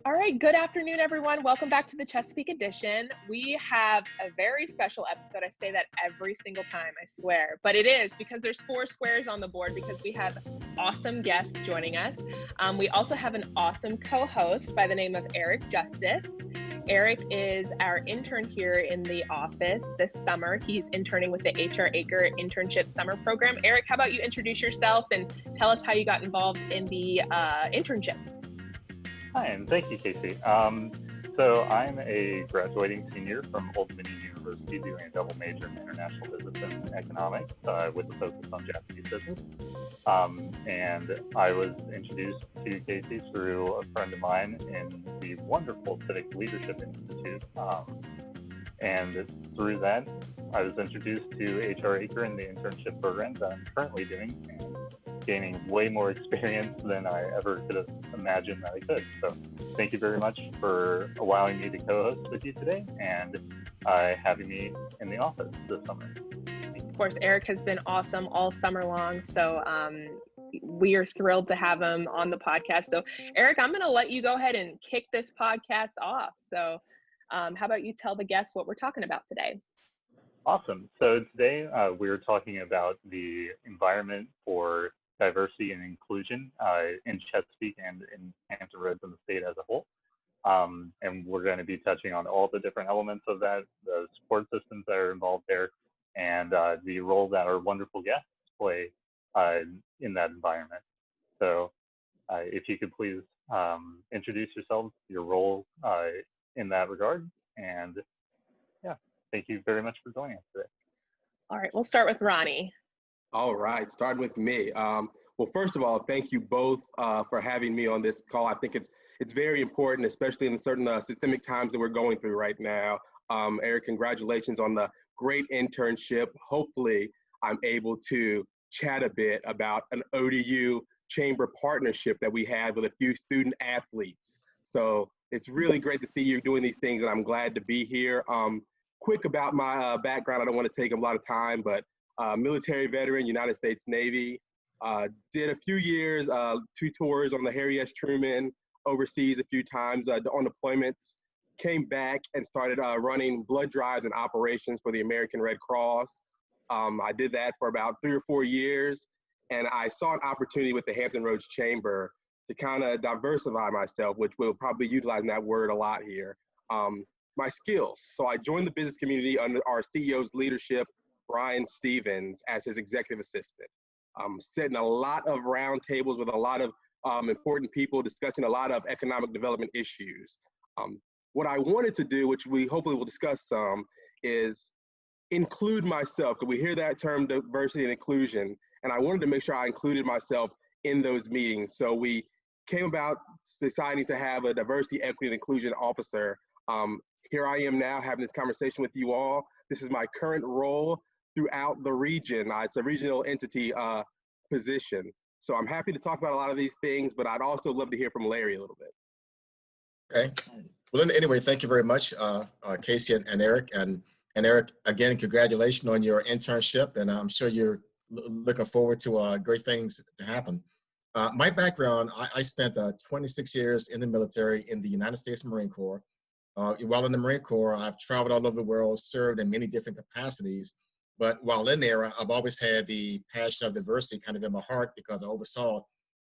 All right, good afternoon, everyone. Welcome back to the Chesapeake edition. We have a very special episode. I say that every single time, I swear. But it is because there's 4 squares on the board because we have awesome guests joining us. We also have an awesome co-host by the name of Aric Justice. Aric is our intern here in the office this summer. He's interning with the HR Acre Internship Summer Program. Aric, how about you introduce yourself and tell us how you got involved in the internship? Hi, and thank you, Casey. So I'm a graduating senior from Old Dominion University doing a double major in international business and economics with a focus on Japanese business. And I was introduced to Casey through a friend of mine in the wonderful Civic Leadership Institute. And through that, I was introduced to HR Acre and the internship program that I'm currently doing, and gaining way more experience than I ever could have imagined that I could. So thank you very much for allowing me to co-host with you today and having me in the office this summer. Of course, Aric has been awesome all summer long. So we are thrilled to have him on the podcast. So Aric, I'm going to let you go ahead and kick this podcast off. So how about you tell the guests what we're talking about today? Awesome. So today we're talking about the environment for diversity and inclusion in Chesapeake and in Hampton, Rhodes, and the state as a whole. And we're going to be touching on all the different elements of that, the support systems that are involved there, and the role that our wonderful guests play in that environment. So if you could please introduce yourselves, your role in that regard, and yeah, thank you very much for joining us today. All right, we'll start with Ronnie. All right, starting with me. Well, first of all, thank you both for having me on this call. I think it's very important, especially in certain systemic times that we're going through right now. Aric, congratulations on the great internship. Hopefully, I'm able to chat a bit about an ODU chamber partnership that we had with a few student athletes. So it's really great to see you doing these things, and I'm glad to be here. Quick about my background. I don't want to take a lot of time, but military veteran, United States Navy. Did a few years, 2 tours on the Harry S. Truman, overseas a few times on deployments. Came back and started running blood drives and operations for the American Red Cross. I did that for about 3 or 4 years, and I saw an opportunity with the Hampton Roads Chamber to kind of diversify myself, which we'll probably be utilizing that word a lot here. My skills. So I joined the business community under our CEO's leadership, Brian Stevens, as his executive assistant. Sitting a lot of roundtables with a lot of important people discussing a lot of economic development issues. What I wanted to do, which we hopefully will discuss some, is include myself, because we hear that term diversity and inclusion, and I wanted to make sure I included myself in those meetings. So we came about deciding to have a diversity, equity, and inclusion officer. Here I am now having this conversation with you all. This is my current role throughout the region. It's a regional entity position. So I'm happy to talk about a lot of these things, but I'd also love to hear from Larry a little bit. Okay. Well, anyway, thank you very much, Casey and Aric. And Aric, again, congratulations on your internship. And I'm sure you're looking forward to great things to happen. My background, I spent 26 years in the military in the United States Marine Corps. While in the Marine Corps, I've traveled all over the world, served in many different capacities. But while in there, I've always had the passion of diversity kind of in my heart because I oversaw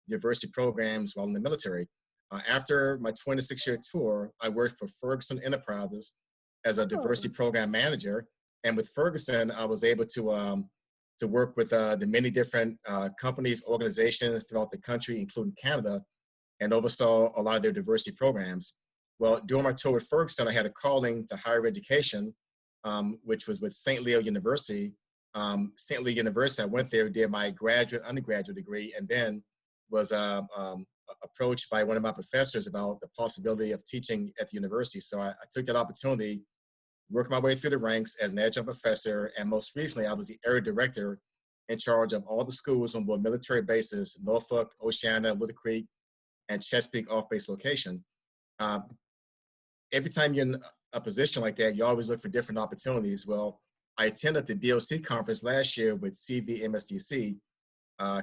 diversity programs while in the military. After my 26-year tour, I worked for Ferguson Enterprises as a diversity program manager. And with Ferguson, I was able to work with the many different companies, organizations throughout the country, including Canada, and oversaw a lot of their diversity programs. Well, during my tour with Ferguson, I had a calling to higher education, which was with St. Leo University. St. Leo University, I went there, did my undergraduate degree, and then was approached by one of my professors about the possibility of teaching at the university. So I took that opportunity, worked my way through the ranks as an adjunct professor, and most recently, I was the area director in charge of all the schools on both military bases, Norfolk, Oceana, Little Creek, and Chesapeake off-base location. Every time you're in a position like that, you always look for different opportunities. Well, I attended the DOC conference last year with CVMSDC,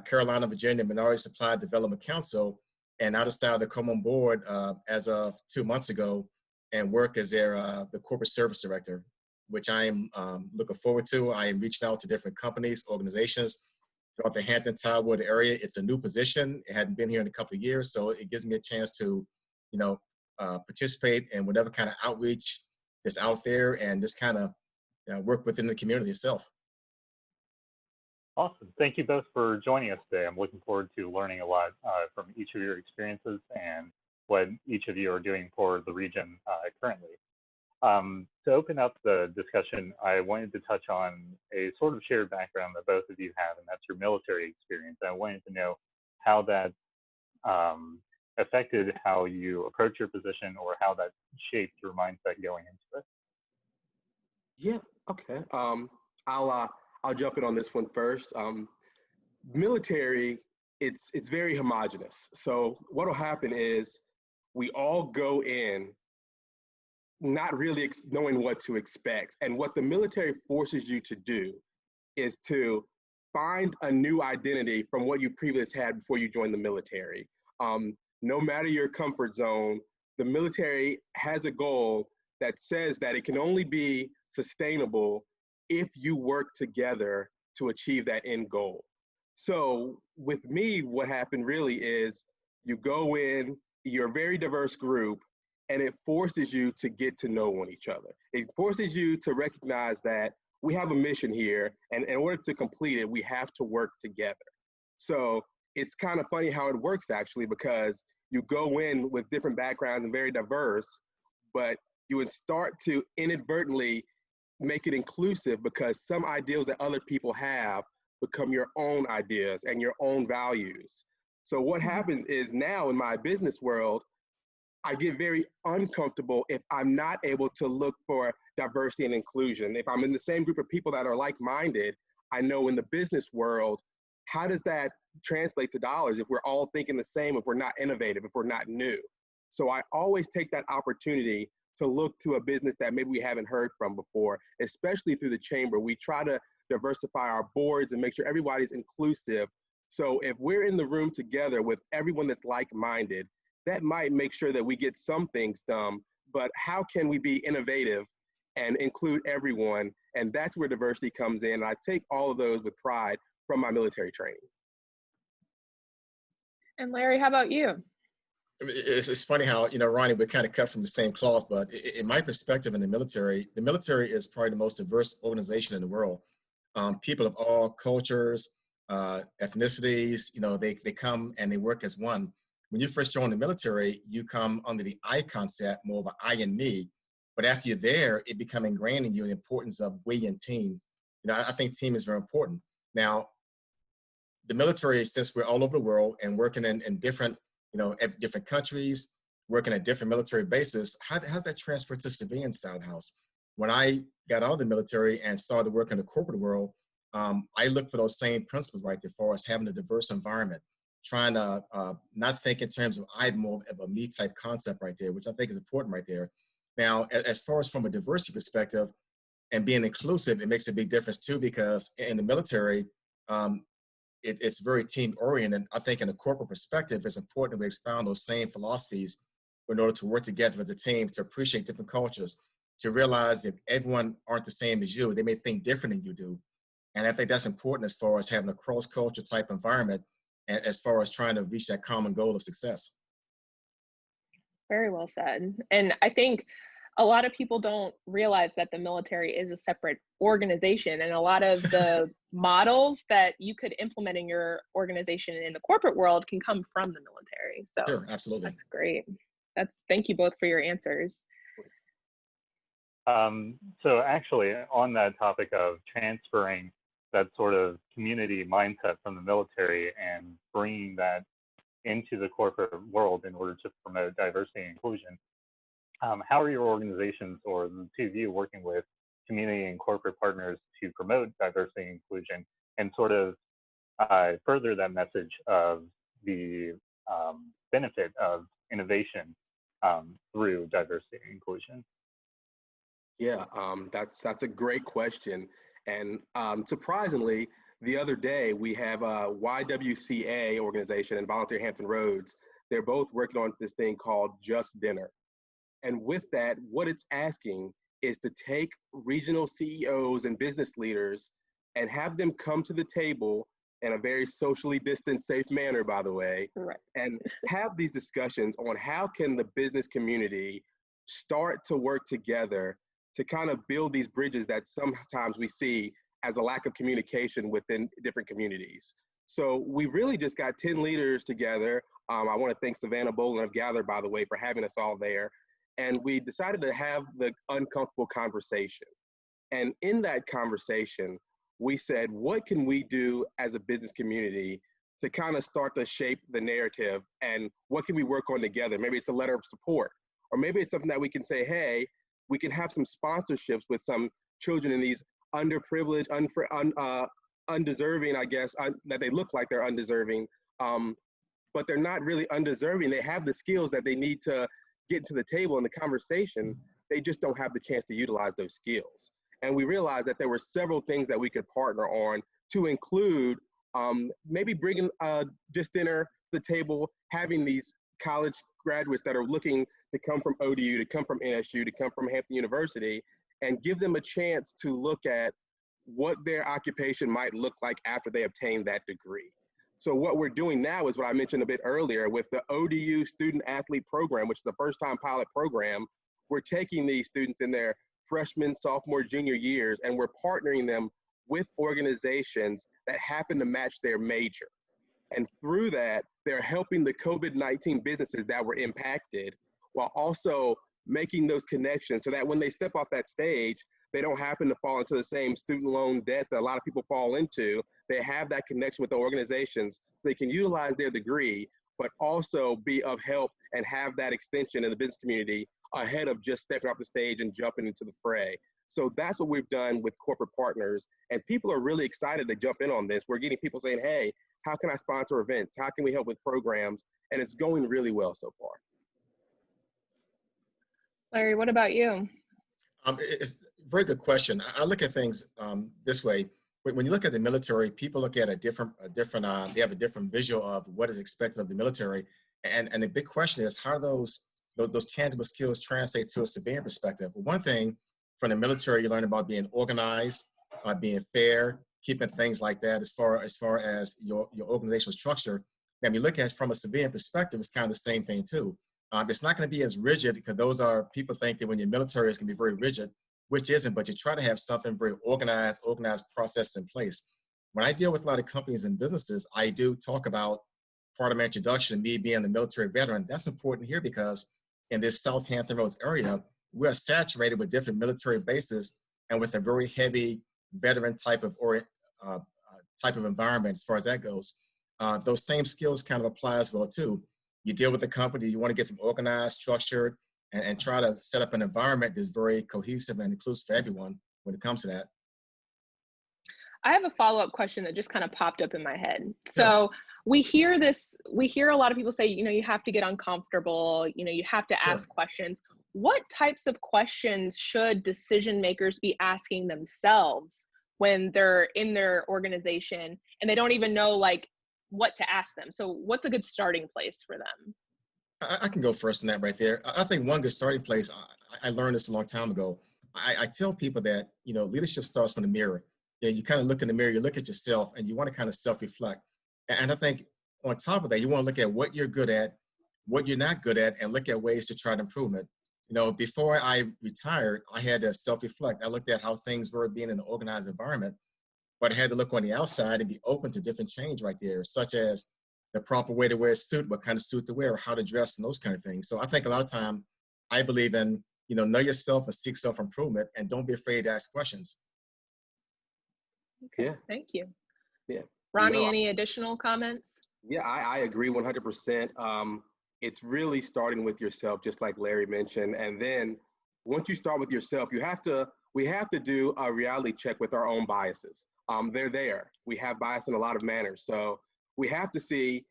Carolina, Virginia Minority Supply Development Council, and I decided to come on board as of 2 months ago and work as the corporate service director, which I am looking forward to. I am reaching out to different companies, organizations throughout the Hampton, Tidewood area. It's a new position. It hadn't been here in a couple of years, so it gives me a chance to, participate in whatever kind of outreach is out there and just kind of work within the community itself. Awesome. Thank you both for joining us today. I'm looking forward to learning a lot from each of your experiences and what each of you are doing for the region currently. To open up the discussion, I wanted to touch on a sort of shared background that both of you have, and that's your military experience. I wanted to know how that affected how you approach your position or how that shaped your mindset going into it. Yeah, okay. I'll jump in on this one first. Military, it's very homogenous. So what'll happen is we all go in not really knowing what to expect. And what the military forces you to do is to find a new identity from what you previously had before you joined the military. No matter your comfort zone, the military has a goal that says that it can only be sustainable if you work together to achieve that end goal. So with me, what happened really is you go in, you're a very diverse group, and it forces you to get to know each other. It forces you to recognize that we have a mission here, and in order to complete it, we have to work together. So it's kind of funny how it works actually, because you go in with different backgrounds and very diverse, but you would start to inadvertently make it inclusive because some ideals that other people have become your own ideas and your own values. So what happens is now in my business world, I get very uncomfortable if I'm not able to look for diversity and inclusion. If I'm in the same group of people that are like-minded, I know in the business world, how does that translate to dollars if we're all thinking the same, if we're not innovative, if we're not new? So I always take that opportunity to look to a business that maybe we haven't heard from before, especially through the chamber. We try to diversify our boards and make sure everybody's inclusive. So if we're in the room together with everyone that's like-minded, that might make sure that we get some things done, but how can we be innovative and include everyone? And that's where diversity comes in. And I take all of those with pride from my military training. And Larry, how about you? It's funny how, Ronnie, we're kind of cut from the same cloth, but in my perspective in the military is probably the most diverse organization in the world. People of all cultures, ethnicities, they come and they work as one. When you first join the military, you come under the I concept, more of an I and me. But after you're there, it becomes ingrained in you the importance of we and team. I think team is very important. Now, the military, since we're all over the world and working in different, different countries, working at different military bases, how's that transfer to civilian side of the house? When I got out of the military and started working in the corporate world, I looked for those same principles right there for us, having a diverse environment, trying to not think in terms of I, more of a me type concept right there, which I think is important right there. Now, as far as from a diversity perspective and being inclusive, it makes a big difference too, because in the military, it's very team oriented. I think in a corporate perspective, it's important to expound those same philosophies in order to work together as a team, to appreciate different cultures, to realize if everyone aren't the same as you, they may think different than you do. And I think that's important as far as having a cross-culture type environment and as far as trying to reach that common goal of success. Very well said. And I think a lot of people don't realize that the military is a separate organization, and a lot of the models that you could implement in your organization in the corporate world can come from the military. So sure, absolutely. That's great. Thank you both for your answers. So actually, on that topic of transferring that sort of community mindset from the military and bringing that into the corporate world in order to promote diversity and inclusion, how are your organizations or the two of you working with community and corporate partners to promote diversity and inclusion and sort of further that message of the benefit of innovation through diversity and inclusion? Yeah, that's a great question. And surprisingly, the other day we have a YWCA organization in volunteer Hampton Roads they're both working on this thing called Just Dinner. And with that, what it's asking is to take regional CEOs and business leaders and have them come to the table in a very socially distant, safe manner, by the way, Right. and have these discussions on how can the business community start to work together to kind of build these bridges that sometimes we see as a lack of communication within different communities. So we really just got 10 leaders together. I want to thank Savannah Boland of Gather, by the way, for having us all there. And we decided to have the uncomfortable conversation. And in that conversation, we said, what can we do as a business community to kind of start to shape the narrative, and what can we work on together? Maybe it's a letter of support, or maybe it's something that we can say, hey, we can have some sponsorships with some children in these underprivileged, undeserving, I guess, that they look like they're undeserving, but they're not really undeserving. They have the skills that they need to get to the table in the conversation. They just don't have the chance to utilize those skills. And we realized that there were several things that we could partner on to include maybe bringing Just Dinner to the table, having these college graduates that are looking to come from ODU, to come from NSU, to come from Hampton University, and give them a chance to look at what their occupation might look like after they obtain that degree. So what we're doing now is what I mentioned a bit earlier with the ODU Student Athlete Program, which is a first-time pilot program. We're taking these students in their freshman, sophomore, junior years, and we're partnering them with organizations that happen to match their major. And through that, they're helping the COVID-19 businesses that were impacted, while also making those connections so that when they step off that stage, they don't happen to fall into the same student loan debt that a lot of people fall into. They have that connection with the organizations so they can utilize their degree, but also be of help and have that extension in the business community ahead of just stepping off the stage and jumping into the fray. So that's what we've done with corporate partners, and people are really excited to jump in on this. We're getting people saying, hey, how can I sponsor events? How can we help with programs? And it's going really well so far. Larry, what about you? It's a very good question. I look at things this way. When you look at the military, people look at they have a different visual of what is expected of the military. And the big question is, how do those tangible skills translate to a civilian perspective? Well, one thing from the military, you learn about being organized, being fair, keeping things like that as far as your organizational structure. And you look at it from a civilian perspective, it's kind of the same thing too. It's not going to be as rigid, because people think that when you're military, it's going to be very rigid, which isn't, but you try to have something very organized process in place. When I deal with a lot of companies and businesses, I do talk about part of my introduction, me being a military veteran. That's important here because in this South Hampton Roads area, we're saturated with different military bases and with a very heavy veteran type of environment as far as that goes. Those same skills kind of apply as well too. You deal with a company, you want to get them organized, structured, and try to set up an environment that's very cohesive and inclusive for everyone when it comes to that. I have a follow-up question that just kind of popped up in my head. So we hear a lot of people say, you have to get uncomfortable, you have to ask questions. What types of questions should decision makers be asking themselves when they're in their organization and they don't even know what to ask them? So what's a good starting place for them? I can go first on that right there. I think one good starting place, I learned this a long time ago. I tell people that, leadership starts from the mirror. You kind of look in the mirror, you look at yourself, and you want to kind of self-reflect. And I think on top of that, you want to look at what you're good at, what you're not good at, and look at ways to try to improve it. Before I retired, I had to self-reflect. I looked at how things were being in an organized environment, but I had to look on the outside and be open to different change right there, such as the proper way to wear a suit, what kind of suit to wear, how to dress, and those kind of things. So I think a lot of time I believe in, know yourself and seek self-improvement, and don't be afraid to ask questions. Okay, thank you. Yeah. Ronnie, any additional comments? Yeah, I agree 100%. It's really starting with yourself, just like Larry mentioned. And then once you start with yourself, we have to do a reality check with our own biases. They're there. We have bias in a lot of manners. So we have to see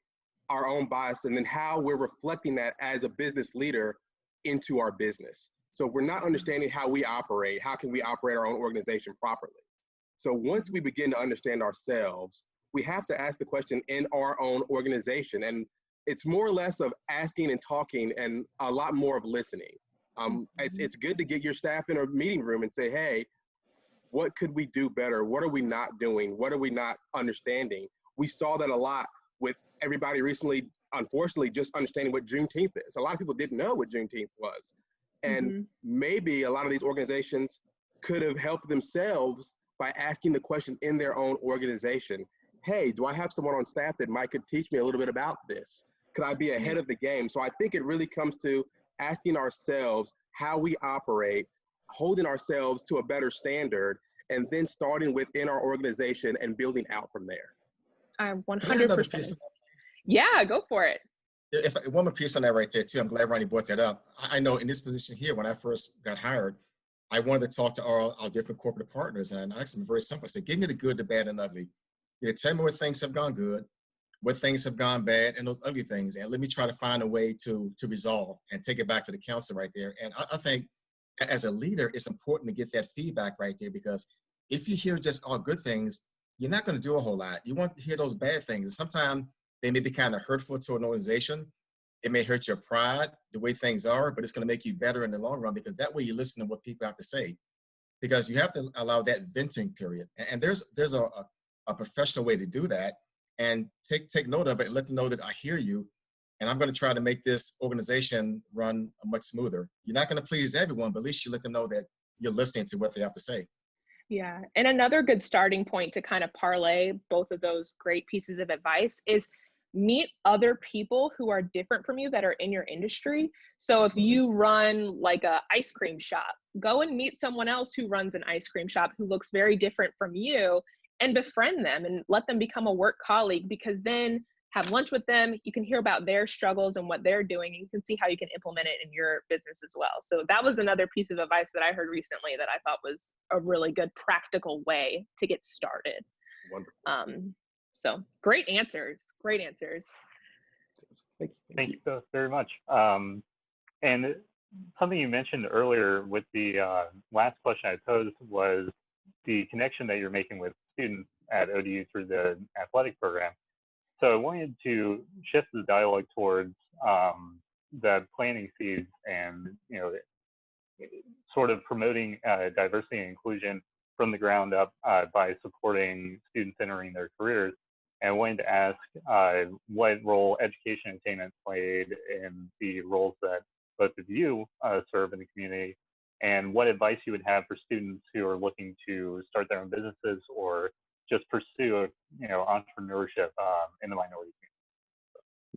our own bias and then how we're reflecting that as a business leader into our business. So we're not understanding how we operate. How can we operate our own organization properly? So once we begin to understand ourselves, we have to ask the question in our own organization. And it's more or less of asking and talking and a lot more of listening. It's good to get your staff in a meeting room and say, hey, what could we do better? What are we not doing? What are we not understanding? We saw that a lot with everybody recently, unfortunately, just understanding what Juneteenth is. A lot of people didn't know what Juneteenth was. And maybe a lot of these organizations could have helped themselves by asking the question in their own organization. Hey, do I have someone on staff that could teach me a little bit about this? Could I be ahead of the game? So I think it really comes to asking ourselves how we operate, holding ourselves to a better standard, and then starting within our organization and building out from there. I 100%. Yeah, go for it. If one more piece on that right there too, I'm glad Ronnie brought that up. I know in this position here, when I first got hired, I wanted to talk to our different corporate partners, and I asked them very simple. I said, give me the good, the bad, and ugly. Tell me where things have gone good, where things have gone bad, and those ugly things, and let me try to find a way to resolve and take it back to the council right there. And I think as a leader, it's important to get that feedback right there, because if you hear just all good things, you're not going to do a whole lot. You want to hear those bad things. Sometimes they may be kind of hurtful to an organization. It may hurt your pride, the way things are, but it's going to make you better in the long run, because that way you listen to what people have to say, because you have to allow that venting period. And there's a professional way to do that, and take note of it and let them know that I hear you, and I'm going to try to make this organization run much smoother. You're not going to please everyone, but at least you let them know that you're listening to what they have to say. Yeah. And another good starting point to kind of parlay both of those great pieces of advice is meet other people who are different from you that are in your industry. So if you run like a ice cream shop, go and meet someone else who runs an ice cream shop who looks very different from you, and befriend them and let them become a work colleague, because then have lunch with them. You can hear about their struggles and what they're doing, and you can see how you can implement it in your business as well. So that was another piece of advice that I heard recently that I thought was a really good practical way to get started. Wonderful. So great answers. Great answers. Thank you both very much. And something you mentioned earlier with the last question I posed was the connection that you're making with students at ODU through the athletic program. So I wanted to shift the dialogue towards the planting seeds and, sort of promoting diversity and inclusion from the ground up by supporting students entering their careers. And I wanted to ask what role education attainment played in the roles that both of you serve in the community, and what advice you would have for students who are looking to start their own businesses or just pursue, entrepreneurship in the minority community.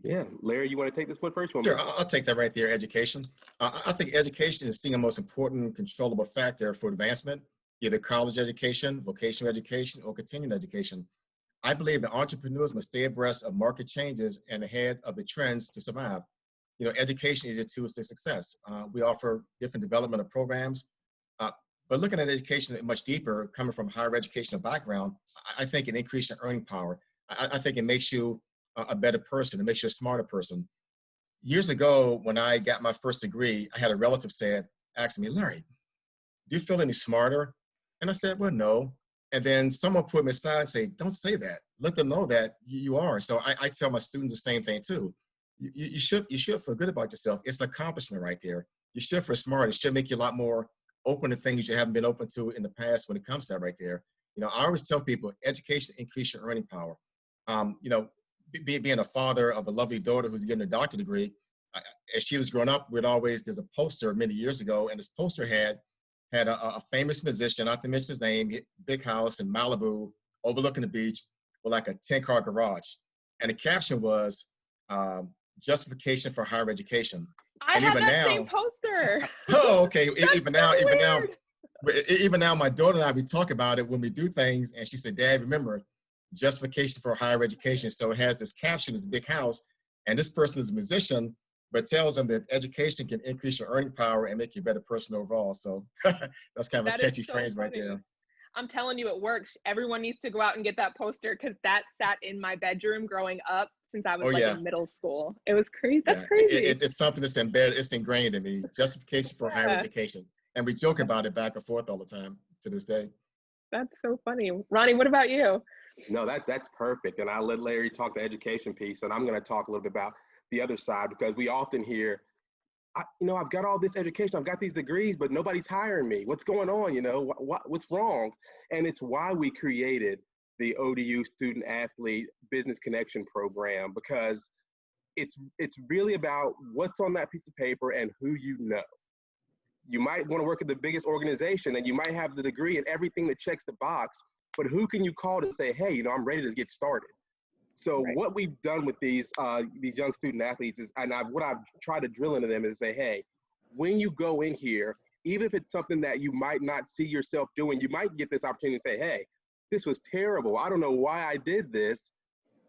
Yeah, Larry, you want to take this one first? Sure, I'll take that right there, education. I think education is still the most important controllable factor for advancement, either college education, vocational education, or continuing education. I believe that entrepreneurs must stay abreast of market changes and ahead of the trends to survive. Education is your tool to success. We offer different developmental programs, but looking at education much deeper, coming from a higher educational background, I think it increases your earning power. I think it makes you a better person. It makes you a smarter person. Years ago, when I got my first degree, I had a relative asked me, Larry, do you feel any smarter? And I said, well, no. And then someone put me aside and say, don't say that. Let them know that you are. So I tell my students the same thing too. You should feel good about yourself. It's an accomplishment right there. You should feel smart. It should make you a lot more open to things you haven't been open to in the past when it comes to that right there. I always tell people education increases your earning power. Being a father of a lovely daughter who's getting a doctorate degree, as she was growing up, there's a poster many years ago, and this poster had a famous musician, not to mention his name, big house in Malibu, overlooking the beach with like a 10-car garage. And the caption was, justification for higher education. I have that same poster. Oh, okay. Even now, my daughter and I, we talk about it when we do things. And she said, Dad, remember, justification for higher education. So it has this caption, this big house, and this person is a musician, but tells them that education can increase your earning power and make you a better person overall. So that's kind of a catchy phrase right there. I'm telling you, it works. Everyone needs to go out and get that poster, because that sat in my bedroom growing up since I was in middle school. It was crazy. That's crazy. It's something that's embedded, it's ingrained in me. Justification for higher education. And we joke about it back and forth all the time to this day. That's so funny. Ronnie, what about you? No, that's perfect. And I'll let Larry talk the education piece, and I'm going to talk a little bit about the other side, because we often hear, I've got all this education, I've got these degrees, but nobody's hiring me. What's going on? What's wrong? And it's why we created the ODU Student Athlete Business Connection Program, because it's really about what's on that piece of paper and who you know. You might want to work at the biggest organization and you might have the degree and everything that checks the box, but who can you call to say, hey, I'm ready to get started? So Right. what we've done with these young student athletes is, what I've tried to drill into them is say, hey, when you go in here, even if it's something that you might not see yourself doing, you might get this opportunity to say, hey, this was terrible. I don't know why I did this.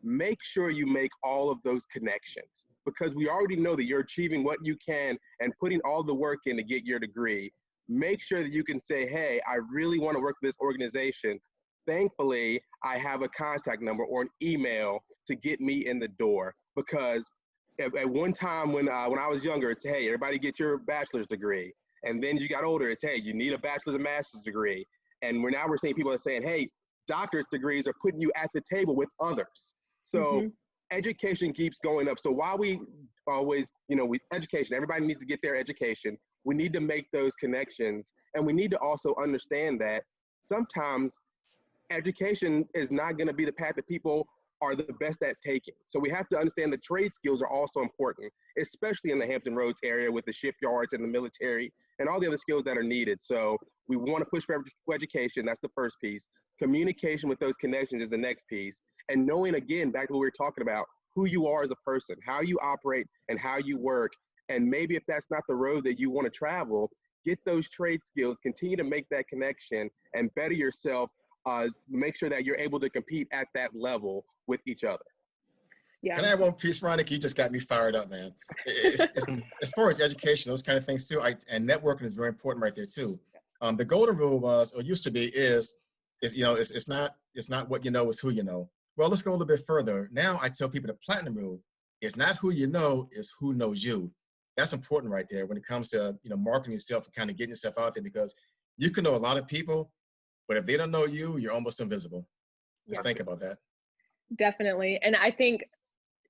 Make sure you make all of those connections, because we already know that you're achieving what you can and putting all the work in to get your degree. Make sure that you can say, hey, I really want to work with this organization. Thankfully, I have a contact number or an email to get me in the door, because at one time when I was younger, it's, hey, everybody get your bachelor's degree. And then you got older, it's, hey, you need a bachelor's and master's degree. And now we're seeing people are saying, hey, doctorate degrees are putting you at the table with others. So education keeps going up. So while we always, with education, everybody needs to get their education. We need to make those connections. And we need to also understand that sometimes education is not going to be the path that people are the best at taking. So we have to understand that trade skills are also important, especially in the Hampton Roads area with the shipyards and the military and all the other skills that are needed. So we want to push for education. That's the first piece. Communication with those connections is the next piece. And knowing, again, back to what we were talking about, who you are as a person, how you operate and how you work. And maybe if that's not the road that you want to travel, get those trade skills, continue to make that connection and better yourself. Make sure that you're able to compete at that level with each other. Yeah. Can I have one piece, Ronnie? You just got me fired up, man. As far as education, those kind of things too, and networking is very important right there too. The golden rule was, or used to be, is it's not what you know, it's who you know. Well, let's go a little bit further. Now I tell people the platinum rule is not who you know, it's who knows you. That's important right there when it comes to marketing yourself and kind of getting yourself out there, because you can know a lot of people, but if they don't know you, you're almost invisible. Just think about that. Definitely. And I think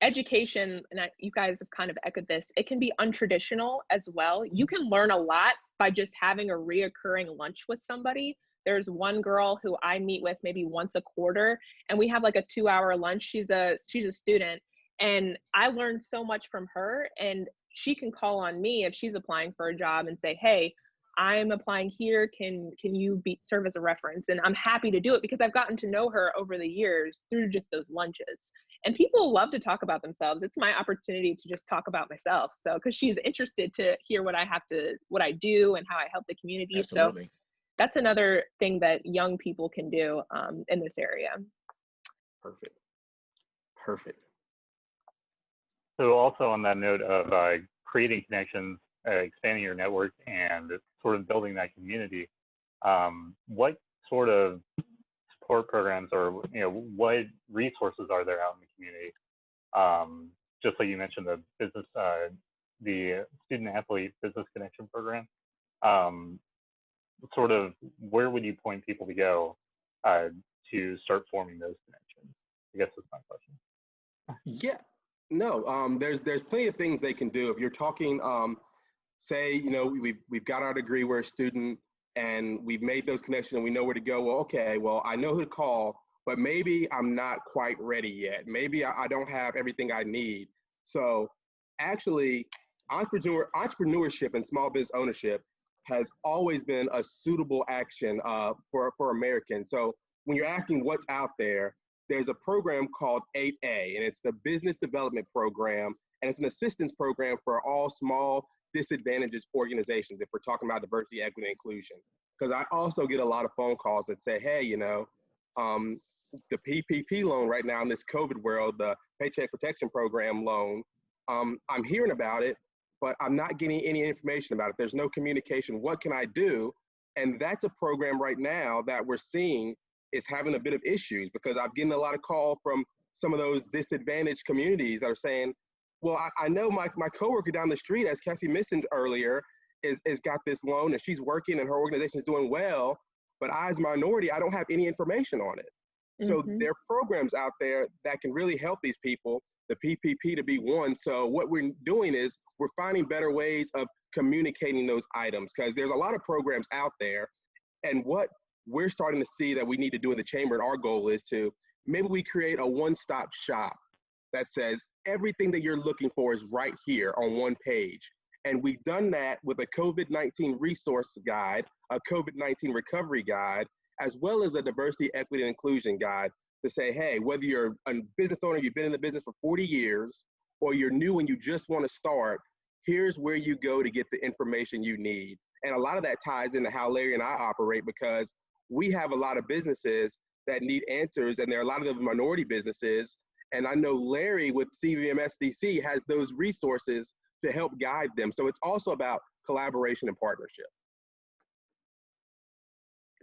education, and you guys have kind of echoed this, it can be untraditional as well. You can learn a lot by just having a reoccurring lunch with somebody. There's one girl who I meet with maybe once a quarter, and we have like a 2-hour lunch. She's a student, and I learned so much from her, and she can call on me if she's applying for a job and say, hey, I'm applying here. Can you serve as a reference? And I'm happy to do it because I've gotten to know her over the years through just those lunches. And people love to talk about themselves. It's my opportunity to just talk about myself. So, because she's interested to hear what I do and how I help the community. Absolutely. So that's another thing that young people can do in this area. Perfect. So also on that note of creating connections, expanding your network, and sort of building that community, what sort of support programs or what resources are there out in the community? Just like you mentioned, the business, the Student Athlete Business Connection Program. Sort of where would you point people to go to start forming those connections? I guess that's my question. Yeah. No, there's plenty of things they can do. If you're talking, say, we've got our degree, we're a student, and we've made those connections and we know where to go. Well, okay, I know who to call, but maybe I'm not quite ready yet. Maybe I don't have everything I need. So actually, entrepreneurship and small business ownership has always been a suitable action for Americans. So when you're asking what's out there, there's a program called 8A, and it's the Business Development Program, and it's an assistance program for all small disadvantaged organizations if we're talking about diversity, equity, and inclusion. Because I also get a lot of phone calls that say, hey, the PPP loan right now in this COVID world, the Paycheck Protection Program loan, I'm hearing about it, but I'm not getting any information about it. There's no communication. What can I do? And that's a program right now that we're seeing is having a bit of issues, because I'm getting a lot of call from some of those disadvantaged communities that are saying, well, I know my coworker down the street, as Cassie mentioned earlier, is got this loan and she's working and her organization is doing well, but I as a minority, I don't have any information on it. So there are programs out there that can really help these people. the PPP to be one. So what we're doing is we're finding better ways of communicating those items, because there's a lot of programs out there. And what we're starting to see that we need to do in the chamber, and our goal is to maybe we create a one-stop shop that says everything that you're looking for is right here on one page. And we've done that with a COVID-19 resource guide, a COVID-19 recovery guide, as well as a diversity, equity, and inclusion guide to say, hey, whether you're a business owner, you've been in the business for 40 years, or you're new and you just want to start, here's where you go to get the information you need. And a lot of that ties into how Larry and I operate, because we have a lot of businesses that need answers, and there are a lot of them minority businesses. And I know Larry with CVMSDC has those resources to help guide them. So it's also about collaboration and partnership.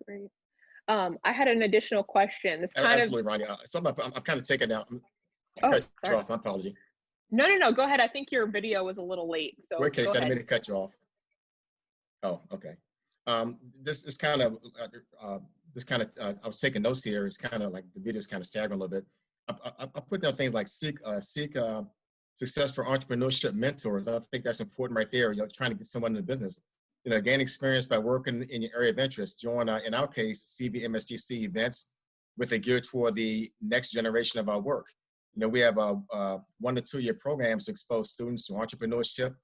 Great. I had an additional question. This kind Absolutely, Ronnie. I'm kind of taking out. Oh, sorry. Off. My apology. No. Go ahead. I think your video was a little late. So Okay, go so I ahead. didn't mean to cut you off. Oh, okay. This is kind of, I was taking notes here. It's kind of like the video is kind of staggering a little bit. I put down things like seek success for entrepreneurship mentors. I think that's important right there. Trying to get someone in the business. Gain experience by working in your area of interest. Join, in our case, CVMSDC events with a gear toward the next generation of our work. We have 1 to 2 year programs to expose students to entrepreneurship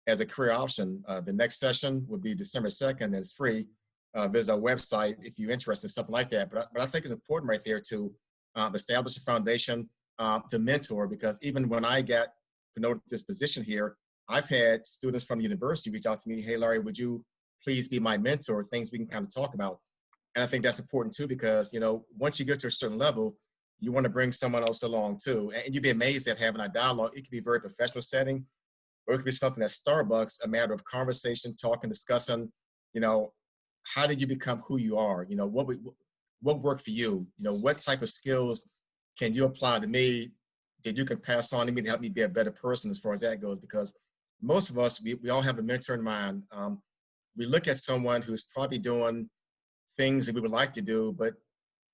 as a career option. The next session will be December 2nd, and it's free. Visit our website if you're interested in something like that. But I think it's important right there to establish a foundation to mentor, because even when I got promoted to this position here, I've had students from the university reach out to me, hey, Larry, would you please be my mentor? Things we can kind of talk about. And I think that's important too, because, once you get to a certain level, you want to bring someone else along too. And you'd be amazed at having a dialogue. It could be a very professional setting, or it could be something at Starbucks, a matter of conversation, talking, discussing, how did you become who you are? What worked for you? What type of skills can you apply to me that you can pass on to me to help me be a better person as far as that goes? Because most of us, we all have a mentor in mind. We look at someone who's probably doing things that we would like to do, but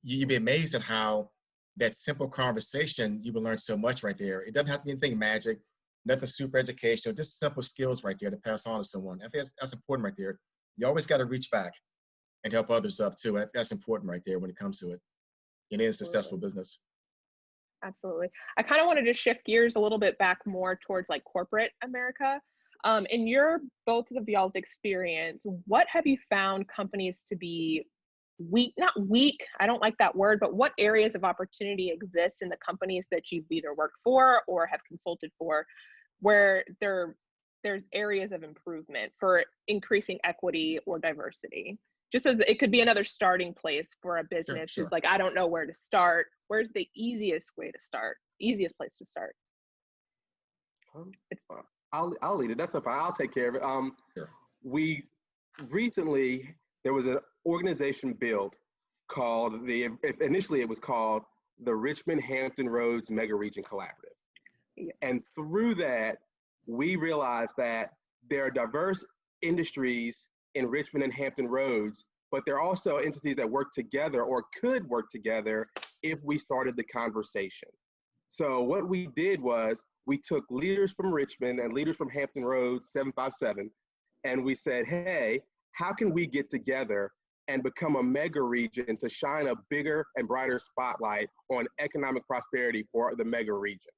you'd be amazed at how that simple conversation, you will learn so much right there. It doesn't have to be anything magic, nothing super educational, just simple skills right there to pass on to someone. I think that's important right there. You always got to reach back and help others up too. That's important right there when it comes to it. In a successful business. Absolutely. I kind of wanted to shift gears a little bit back more towards like corporate America. In your, both of y'all's experience, what have you found companies to be weak, not weak, I don't like that word, but what areas of opportunity exist in the companies that you've either worked for or have consulted for, where there's areas of improvement for increasing equity or diversity? Just as it could be another starting place for a business Sure. who's like, I don't know where to start. Where's the easiest way to start? Easiest place to start? It's fine. I'll lead it. That's fine. I'll take care of it. Sure. We recently, there was an organization built called initially it was called the Richmond Hampton Rhodes Mega Region Collaborative. Yeah. And through that, we realized that there are diverse industries in Richmond and Hampton Roads, but there are also entities that work together or could work together if we started the conversation. So what we did was we took leaders from Richmond and leaders from Hampton Roads 757, and we said, hey, how can we get together and become a mega region to shine a bigger and brighter spotlight on economic prosperity for the mega region?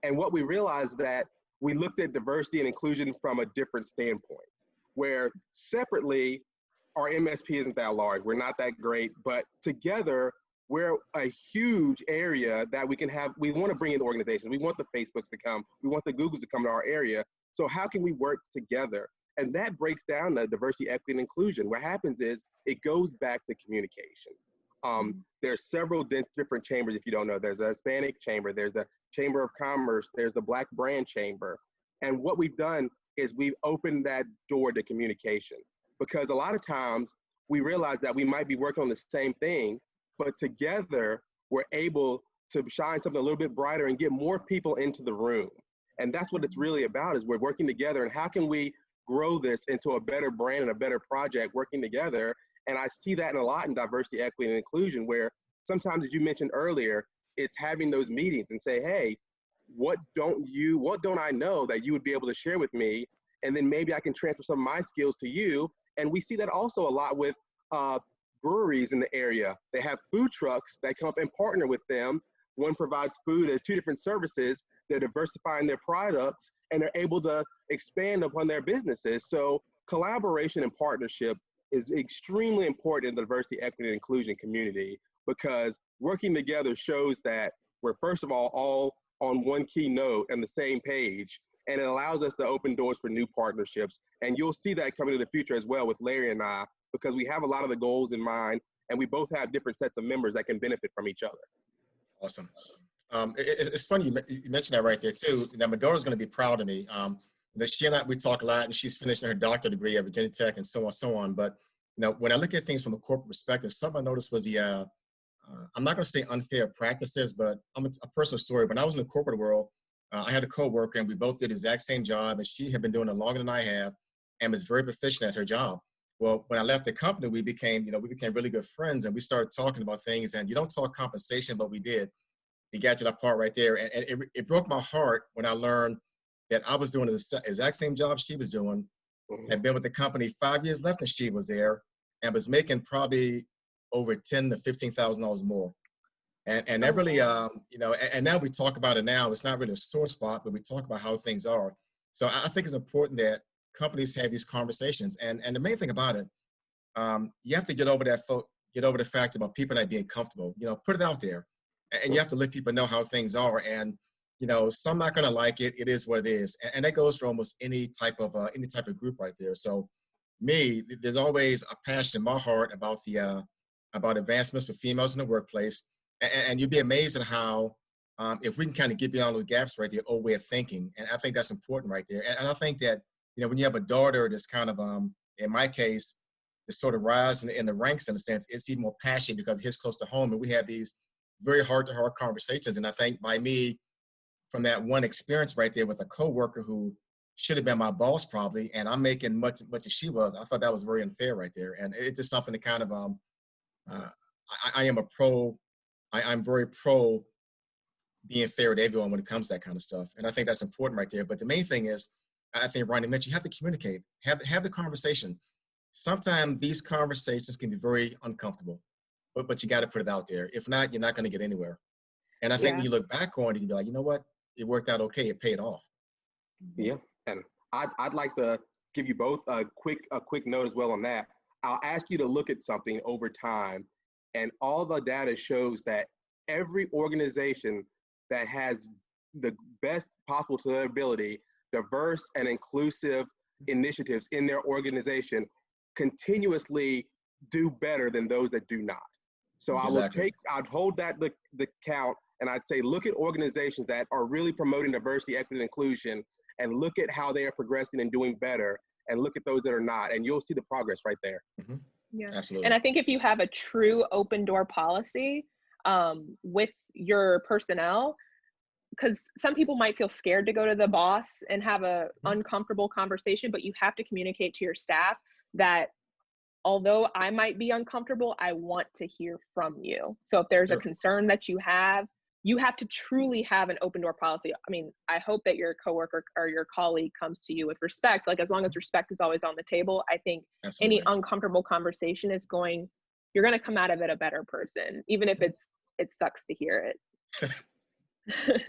And what we realized that we looked at diversity and inclusion from a different standpoint, where separately, our MSP isn't that large. We're not that great, but together, we're a huge area that we can have. We want to bring in organizations. We want the Facebooks to come. We want the Googles to come to our area. So how can we work together? And that breaks down the diversity, equity, and inclusion. What happens is it goes back to communication. There's several different chambers, if you don't know. There's a Hispanic chamber, there's the Chamber of Commerce, there's the Black Brand Chamber. And what we've done is we've opened that door to communication, because a lot of times we realize that we might be working on the same thing, but together we're able to shine something a little bit brighter and get more people into the room. And that's what it's really about, is we're working together, and how can we grow this into a better brand and a better project working together. And I see that a lot in diversity, equity, and inclusion, where sometimes, as you mentioned earlier, it's having those meetings and say, hey, what don't I know that you would be able to share with me? And then maybe I can transfer some of my skills to you. And we see that also a lot with breweries in the area. They have food trucks that come up and partner with them. One provides food, there's two different services. They're diversifying their products and they're able to expand upon their businesses. So collaboration and partnership is extremely important in the diversity, equity, and inclusion community, because working together shows that we're, first of all on one key note and the same page, and it allows us to open doors for new partnerships. And you'll see that coming in the future as well with Larry and I, because we have a lot of the goals in mind, and we both have different sets of members that can benefit from each other. Awesome. It's funny you mentioned that right there too. Now my daughter's going to be proud of me. She and I, we talk a lot, and she's finishing her doctorate degree at Virginia Tech and so on. But when I look at things from a corporate perspective, something I noticed was the I'm not going to say unfair practices, but I'm a personal story. When I was in the corporate world, I had a coworker, and we both did the exact same job, and she had been doing it longer than I have, and was very proficient at her job. Well, when I left the company, we became really good friends, and we started talking about things. And you don't talk compensation, but we did. We got to that part right there, and it broke my heart when I learned that I was doing the exact same job she was doing, had been with the company 5 years left than she was there, and was making probably over $10,000 to $15,000 more. And that really, and now we talk about it now. It's not really a sore spot, but we talk about how things are. So I think it's important that companies have these conversations. And the main thing about it, you have to get over the fact about people not being comfortable. Put it out there, and you have to let people know how things are. And some not going to like it. It is what it is, and that goes for almost any type of group right there. So, there's always a passion in my heart about about advancements for females in the workplace, and you'd be amazed at how if we can kind of get beyond those gaps right there, old way of thinking, and I think that's important right there. And I think that when you have a daughter that's kind of in my case, to sort of rise in the ranks in a sense, it's even more passionate because it's close to home, and we have these very heart-to-heart conversations. And I think by me, from that one experience right there with a coworker who should have been my boss probably, and I'm making much as she was, I thought that was very unfair right there. And it's just something to kind of, I'm very pro being fair to everyone when it comes to that kind of stuff. And I think that's important right there. But the main thing is, I think Ronnie mentioned, you have to communicate, have the conversation. Sometimes these conversations can be very uncomfortable, but you got to put it out there. If not, you're not going to get anywhere. And I think when you look back on it, you can be like, you know what? It worked out okay. It paid off. Yeah, and I'd like to give you both a quick note as well on that. I'll ask you to look at something over time, and all the data shows that every organization that has the best possible to their ability, diverse and inclusive initiatives in their organization continuously do better than those that do not. So exactly. I'd hold that the count, and I'd say look at organizations that are really promoting diversity, equity, and inclusion, and look at how they are progressing and doing better, and look at those that are not, and you'll see the progress right there. Mm-hmm. Yeah, absolutely. And I think if you have a true open door policy with your personnel, because some people might feel scared to go to the boss and have a uncomfortable conversation, but you have to communicate to your staff that although I might be uncomfortable, I want to hear from you. So if there's a concern that you have to truly have an open door policy. I mean, I hope that your coworker or your colleague comes to you with respect. Like, as long as respect is always on the table, I think any uncomfortable conversation you're going to come out of it a better person, even if it sucks to hear it.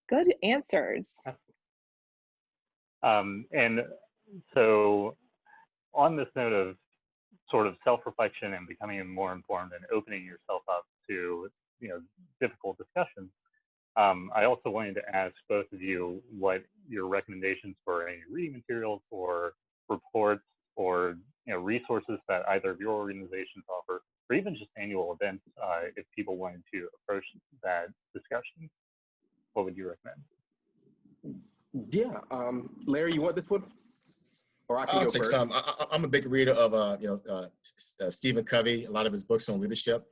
Good answers. And so on this note of sort of self-reflection and becoming more informed and opening yourself up to difficult discussions, I also wanted to ask both of you what your recommendations for any reading materials or reports or resources that either of your organizations offer, or even just annual events if people wanted to approach that discussion. What would you recommend? Yeah, Larry, you want this one? Or I can go first. I'm a big reader of Stephen Covey, a lot of his books on leadership.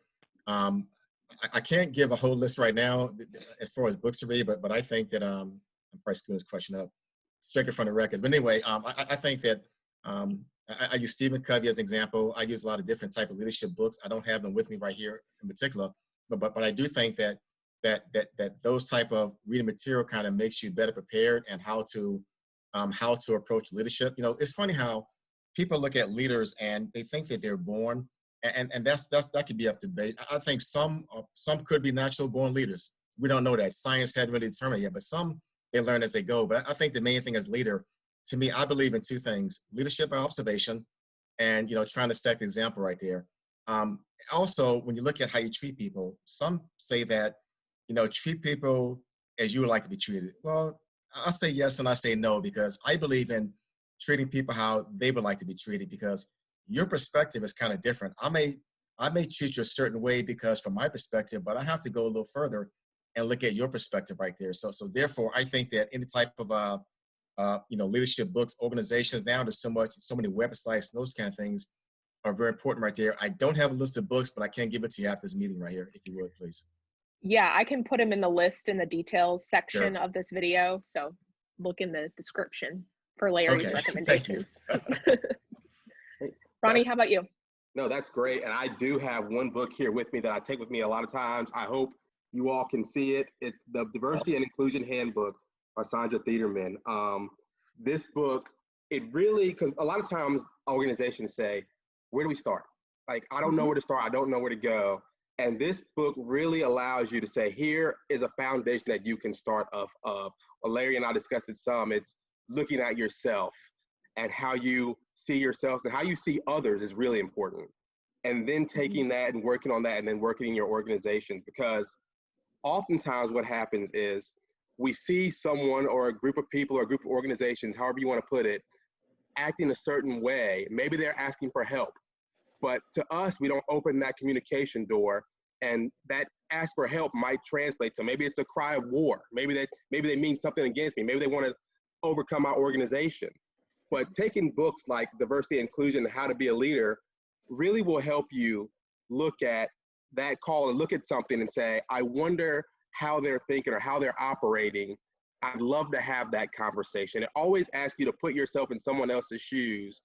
I can't give a whole list right now as far as books to read, but I think that I'm probably screwing this question up, straight from the records. But anyway, I think that I use Stephen Covey as an example. I use a lot of different type of leadership books. I don't have them with me right here in particular, but I do think that that those type of reading material kind of makes you better prepared and how to approach leadership. You know, it's funny how people look at leaders and they think that they're born, and that could be up to debate. I think some could be natural born leaders. We don't know that. Science hadn't really determined it yet, but some they learn as they go. But I think the main thing as leader, to me, I believe in two things: leadership by observation, and trying to set the example right there. Also, when you look at how you treat people, some say that treat people as you would like to be treated. Well, I say yes and I say no, because I believe in treating people how they would like to be treated, because your perspective is kind of different. I may treat you a certain way because from my perspective, but I have to go a little further and look at your perspective right there. So therefore, I think that any type of leadership books, organizations, now there's so many websites, and those kind of things are very important right there. I don't have a list of books, but I can give it to you after this meeting right here, if you would, please. Yeah, I can put them in the list in the details section Sure. of this video. So look in the description for Larry's recommendations. Ronnie, how about you? No, that's great. And I do have one book here with me that I take with me a lot of times. I hope you all can see it. It's the Diversity and Inclusion Handbook by Sondra Thiederman. This book, it really, because a lot of times organizations say, where do we start? Like, I don't know where to start. I don't know where to go. And this book really allows you to say, here is a foundation that you can start off of. Well, Larry and I discussed it some. It's looking at yourself and how you see yourselves and how you see others is really important. And then taking that and working on that and then working in your organizations, because oftentimes what happens is we see someone or a group of people or a group of organizations, however you want to put it, acting a certain way. Maybe they're asking for help. But to us, we don't open that communication door, and that ask for help might translate to maybe it's a cry of war. Maybe they mean something against me. Maybe they want to overcome our organization. But taking books like Diversity and Inclusion, How to Be a Leader, really will help you look at that call and look at something and say, I wonder how they're thinking or how they're operating. I'd love to have that conversation. It always asks you to put yourself in someone else's shoes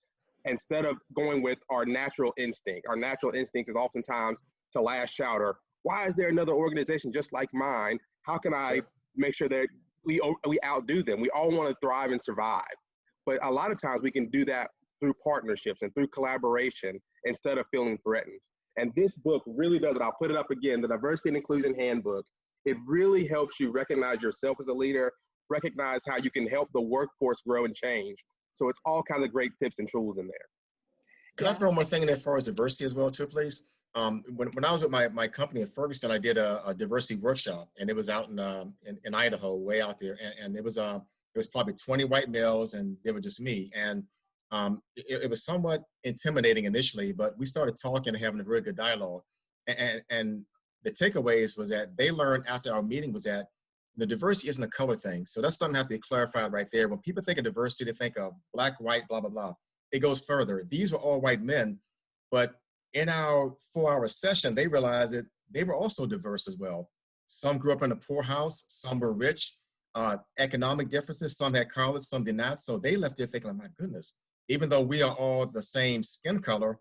instead of going with our natural instinct. Our natural instinct is oftentimes to lash out, or why is there another organization just like mine? How can I make sure that we outdo them? We all want to thrive and survive. But a lot of times we can do that through partnerships and through collaboration instead of feeling threatened. And this book really does it. I'll put it up again, the Diversity and Inclusion Handbook. It really helps you recognize yourself as a leader, recognize how you can help the workforce grow and change. So it's all kinds of great tips and tools in there. Can I throw one more thing in there as far as diversity as well too, please? When I was with my company at Ferguson, I did a diversity workshop, and it was out in Idaho, way out there. And it was probably 20 white males, and they were just me. And it was somewhat intimidating initially, but we started talking and having a very good dialogue. And the takeaways was that they learned after our meeting was that the diversity isn't a color thing. So that's something that has to be clarified right there. When people think of diversity, they think of black, white, blah, blah, blah. It goes further. These were all white men, but in our 4-hour session, they realized that they were also diverse as well. Some grew up in a poor house, some were rich, economic differences, some had college, some did not. So they left there thinking, oh my goodness, even though we are all the same skin color,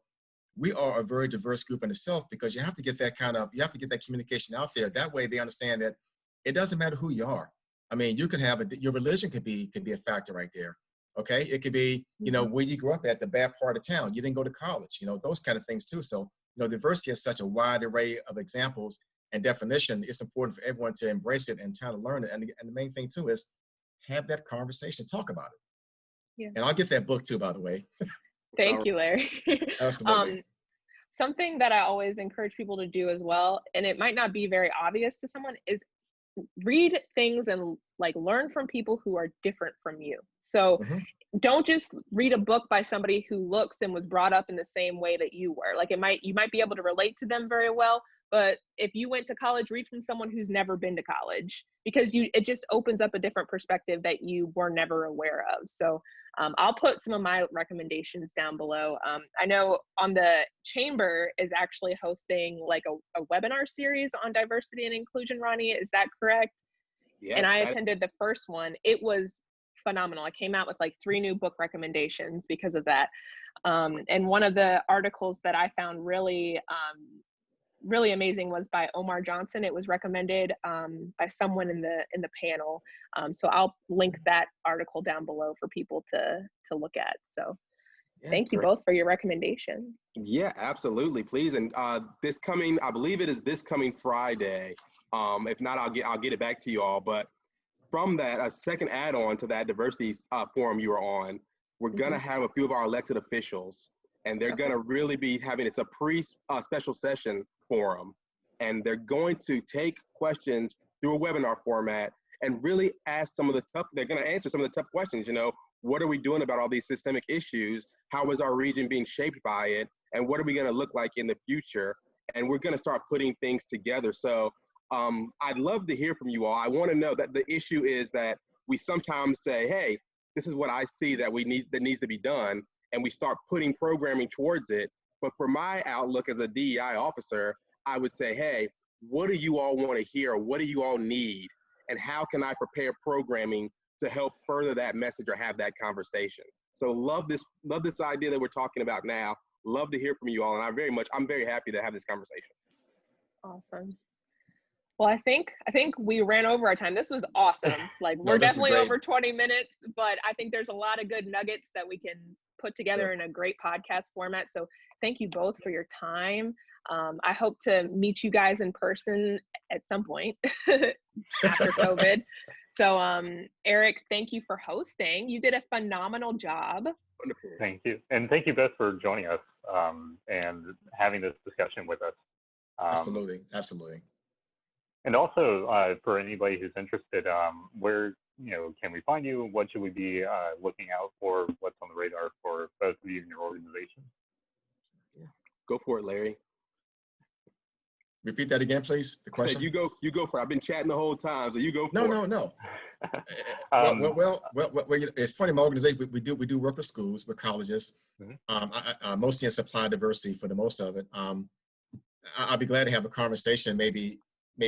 we are a very diverse group in itself, because you have to get that communication out there. That way they understand that it doesn't matter who you are. I mean, you can have your religion could be a factor right there. Okay. It could be, where you grew up at, the bad part of town. You didn't go to college, those kind of things too. So, diversity has such a wide array of examples and definition. It's important for everyone to embrace it and try to learn it. And the main thing too is have that conversation, talk about it. Yeah. And I'll get that book too, by the way. Thank you, Larry. Absolutely. Something that I always encourage people to do as well, and it might not be very obvious to someone, is read things and learn from people who are different from you. So don't just read a book by somebody who looks and was brought up in the same way that you were. You might be able to relate to them very well, but if you went to college, read from someone who's never been to college, because it just opens up a different perspective that you were never aware of. So I'll put some of my recommendations down below. I know the Chamber is actually hosting a webinar series on diversity and inclusion, Ronnie, is that correct? Yes. And I attended the first one. It was phenomenal. I came out with 3 new book recommendations because of that. And one of the articles that I found really really amazing was by Omar Johnson. It was recommended by someone in the panel. So I'll link that article down below for people to look at. So Yeah, thank you great. both for your recommendations. Yeah, absolutely. Please. And this coming, I believe it is this coming Friday. If not, I'll get it back to you all. But from that, a second add-on to that diversity forum you were on, we're gonna have a few of our elected officials, and they're gonna really be having, it's a special session forum, and they're going to take questions through a webinar format and really ask they're gonna answer some of the tough questions. What are we doing about all these systemic issues? How is our region being shaped by it? And what are we gonna look like in the future? And we're gonna start putting things together. So I'd love to hear from you all. I wanna know that the issue is that we sometimes say, hey, this is what I see that needs to be done, and we start putting programming towards it. But for my outlook as a DEI officer, I would say, hey, what do you all want to hear? What do you all need? And how can I prepare programming to help further that message or have that conversation? So love this idea that we're talking about now. Love to hear from you all, and I'm very happy to have this conversation. Awesome. Well, I think we ran over our time. This was awesome. Like, we're definitely over 20 minutes, but I think there's a lot of good nuggets that we can put together in a great podcast format. So thank you both for your time. I hope to meet you guys in person at some point after COVID. So Aric, thank you for hosting. You did a phenomenal job. Wonderful. Thank you. And thank you both for joining us and having this discussion with us. Absolutely. And also for anybody who's interested, where can we find you? What should we be looking out for? What's on the radar for both of you and your organization? Yeah. Go for it, Larry. Repeat that again, please. The question. You go for it. I've been chatting the whole time, so you go for it. No. Well, it's funny. My organization, we do work with schools, with colleges, mostly in supply diversity for the most of it. I'll be glad to have a conversation maybe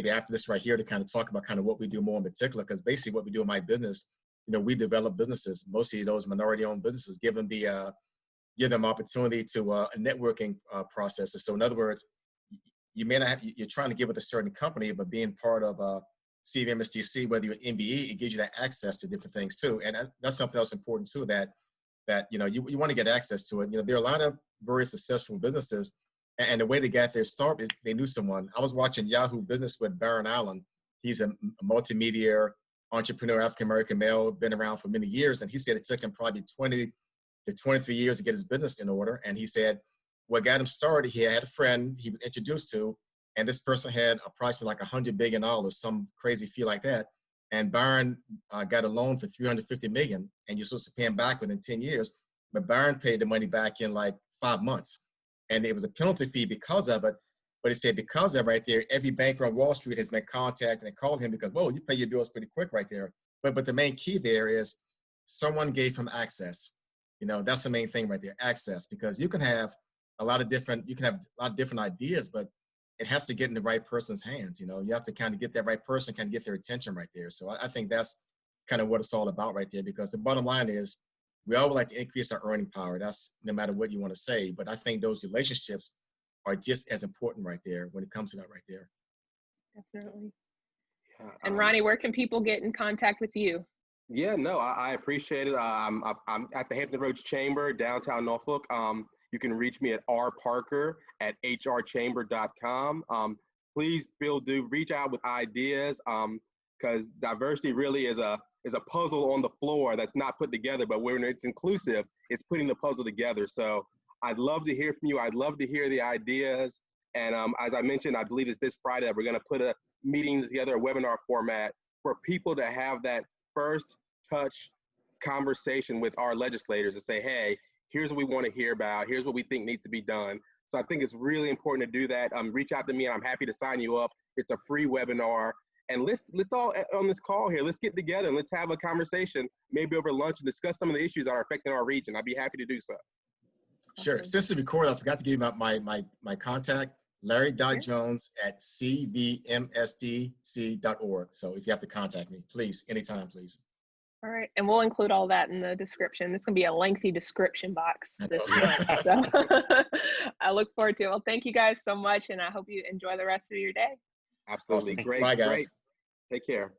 after this right here to kind of talk about kind of what we do more in particular, because basically what we do in my business, we develop businesses, mostly those minority-owned businesses, give them opportunity to a networking processes. So in other words, you may not you're trying to get with a certain company, but being part of CVMSDC, whether you're MBE, it gives you that access to different things too. And that's something else important too, that you want to get access to it. There are a lot of very successful businesses, and the way they got their start, they knew someone. I was watching Yahoo Business with Baron Allen. He's a multimedia entrepreneur, African-American male, been around for many years. And he said it took him probably 20 to 23 years to get his business in order. And he said, what got him started, he had a friend he was introduced to, and this person had approximately like $100 billion, some crazy fee like that. And Baron got a loan for $350 million, and you're supposed to pay him back within 10 years. But Baron paid the money back in like 5 months. And it was a penalty fee because of it. But he said because of right there, every banker on Wall Street has been contacted and called him because, whoa, you pay your bills pretty quick right there. But the main key there is someone gave him access. That's the main thing right there, access, because you can have a lot of different ideas, but it has to get in the right person's hands. You have to kind of get that right person, kind of get their attention right there. So I think that's kind of what it's all about right there, because the bottom line is we all would like to increase our earning power. That's no matter what you want to say, but I think those relationships are just as important right there when it comes to that right there. Definitely. And Ronnie, where can people get in contact with you? Yeah, no, I appreciate it. I'm at the Hampton Rhodes Chamber, downtown Norfolk. You can reach me at rparker@hrchamber.com. Please do reach out with ideas, because diversity really is a puzzle on the floor that's not put together, but when it's inclusive, it's putting the puzzle together. So I'd love to hear from you. I'd love to hear the ideas. And as I mentioned, I believe it's this Friday that we're going to put a meeting together, a webinar format for people to have that first touch conversation with our legislators and say, hey, here's what we want to hear about. Here's what we think needs to be done. So I think it's really important to do that. Reach out to me and I'm happy to sign you up. It's a free webinar. And let's all on this call here, let's get together and let's have a conversation, maybe over lunch, and discuss some of the issues that are affecting our region. I'd be happy to do so. Sure. Since the record, I forgot to give you my contact, larry.jones@cvmsdc.org. So if you have to contact me, please, anytime, please. All right. And we'll include all that in the description. This is going to be a lengthy description box this month. So I look forward to it. Well, thank you guys so much, and I hope you enjoy the rest of your day. Absolutely. Awesome. Great. Bye, guys. Great. Take care.